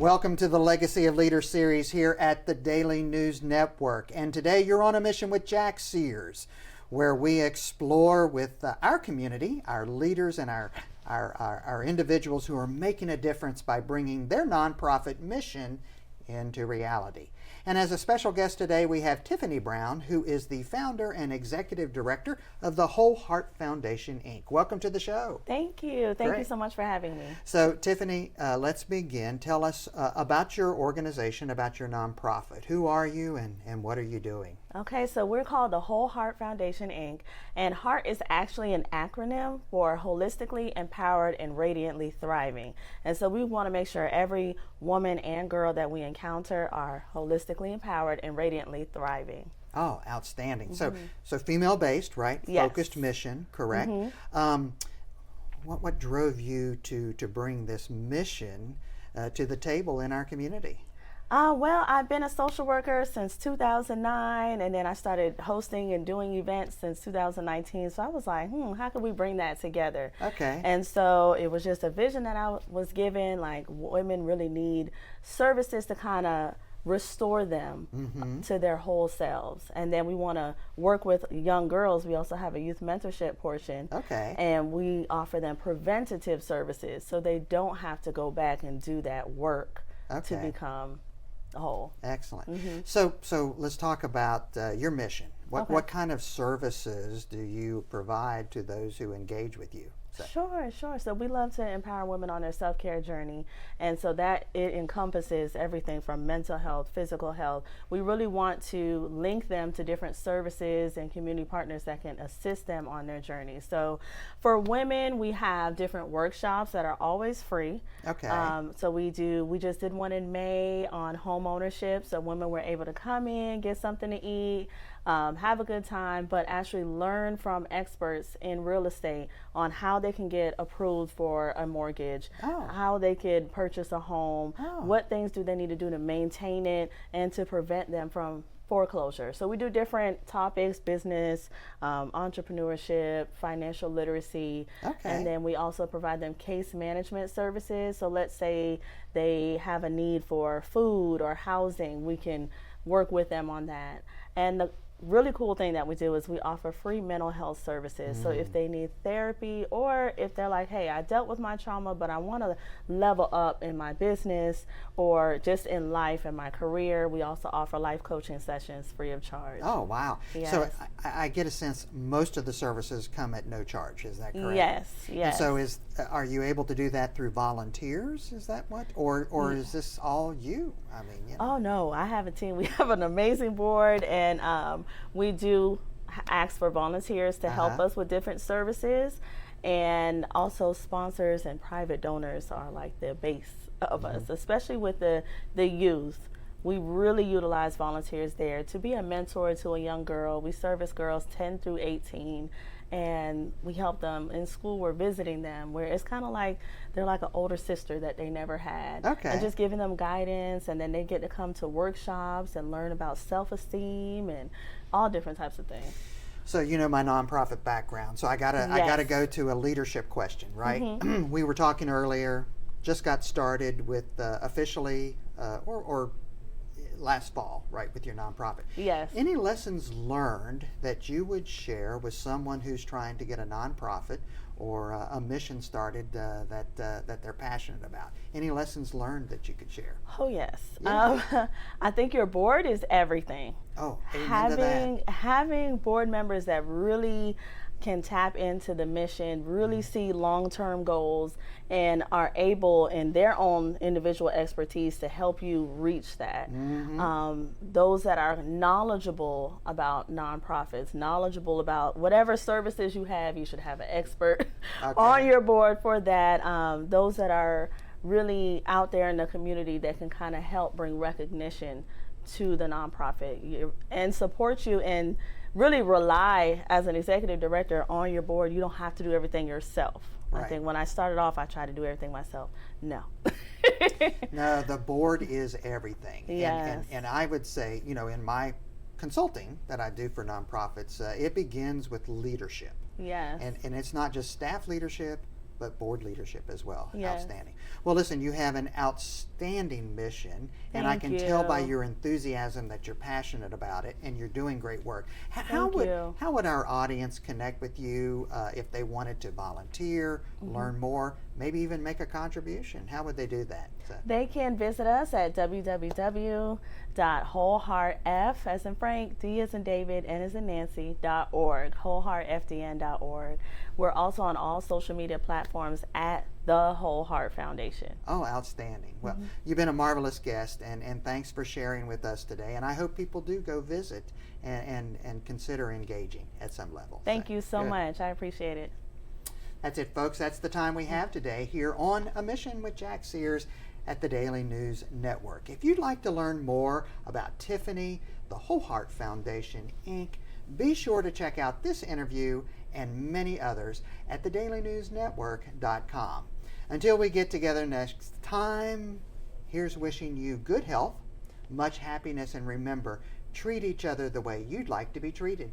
Welcome to the Legacy of Leaders series here at the Daily News Network. And today you're on a mission with Jack Sears, where we explore with our community, our leaders, and our individuals who are making a difference by bringing their nonprofit mission into reality. And as a special guest today, we have Tiffany Brown, who is the founder and executive director of the H.E.A.R.T Foundation, Inc. Welcome to the show. Thank you. Thank you so much for having me. So, Tiffany, let's begin. Tell us about your organization, about your nonprofit. Who are you and what are you doing? Okay, so we're called the H.E.A.R.T Foundation, Inc. And H.E.A.R.T is actually an acronym for Holistically Empowered and Radiantly Thriving. And so we want to make sure every woman and girl that we encounter are holistically empowered and radiantly thriving. Oh, outstanding. Mm-hmm. So female-based, right? Yes. Focused mission, correct? Mm-hmm. What drove you to bring this mission to the table in our community? Well, I've been a social worker since 2009, and then I started hosting and doing events since 2019. So I was like, how can we bring that together? Okay. And so it was just a vision that I was given, like women really need services to kind of restore them to their whole selves. And then we want to work with young girls. We also have a youth mentorship portion. Okay. And we offer them preventative services so they don't have to go back and do that work to become whole. Excellent. So let's talk about your mission. What kind of services do you provide to those who engage with you? Sure. So we love to empower women on their self-care journey. And so that it encompasses everything from mental health, physical health. We really want to link them to different services and community partners that can assist them on their journey. So for women, we have different workshops that are always free. Okay. So we just did one in May on home ownership. So women were able to come in, get something to eat, have a good time, but actually learn from experts in real estate on how they can get approved for a mortgage, how they could purchase a home, what things do they need to do to maintain it and to prevent them from foreclosure. So we do different topics: business, entrepreneurship, financial literacy, and then we also provide them case management services. So let's say they have a need for food or housing, we can work with them on that. And the really cool thing that we do is we offer free mental health services. So if they need therapy, or if they're like, hey, I dealt with my trauma, but I want to level up in my business or just in life and my career, we also offer life coaching sessions free of charge. Oh, wow. Yes. So I get a sense most of the services come at no charge. Is that correct? Yes. And so are you able to do that through volunteers? Is that what? Or is this all you? I mean, you know. Oh, no, I have a team. We have an amazing board, and we do ask for volunteers to help us with different services, and also sponsors and private donors are like the base of us, especially with the youth. We really utilize volunteers there to be a mentor to a young girl. We service girls 10 through 18, and we help them in school. We're visiting them, where it's kind of like they're like an older sister that they never had. And just giving them guidance, and then they get to come to workshops and learn about self-esteem and all different types of things. So you know my nonprofit background, so I gotta go to a leadership question, right? We were talking earlier, just got started with officially or last fall, right, with your nonprofit. Yes. Any lessons learned that you would share with someone who's trying to get a nonprofit or a mission started that they're passionate about? Any lessons learned that you could share? Oh, yes. Yeah. I think your board is everything. Oh, amen to that. Having board members that really can tap into the mission, really see long-term goals, and are able in their own individual expertise to help you reach that. Those that are knowledgeable about nonprofits, knowledgeable about whatever services you have, you should have an expert on your board for that. Those that are really out there in the community that can kind of help bring recognition to the nonprofit and support you, and really rely as an executive director on your board. You don't have to do everything yourself. I think when I started off, I tried to do everything myself. No. No, the board is everything. Yes. And I would say, you know, in my consulting that I do for nonprofits, it begins with leadership. Yes. And it's not just staff leadership, but board leadership as well. Yes. Outstanding. Well, listen, you have an outstanding mission, and I Thank can tell by you. your enthusiasm that you're passionate about it, and you're doing great work. Thank you. How would our audience connect with you if they wanted to volunteer, learn more, maybe even make a contribution? How would they do that? So, They can visit us at www.wholeheartf, as in Frank, D as in David, N as in Nancy.org, wholeheartfdn.org. We're also on all social media platforms at the Whole Heart Foundation. oh, outstanding. Well, you've been a marvelous guest, and thanks for sharing with us today. And I hope people do go visit and consider engaging at some level. Thank you so good. much. I appreciate it. That's it, folks. That's the time we have today here on A Mission with Jack Sears at the Daily News Network. If you'd like to learn more about Tiffany, the Whole Heart Foundation, Inc., be sure to check out this interview and many others at thedailynewsnetwork.com. Until we get together next time, here's wishing you good health, much happiness, and remember, treat each other the way you'd like to be treated.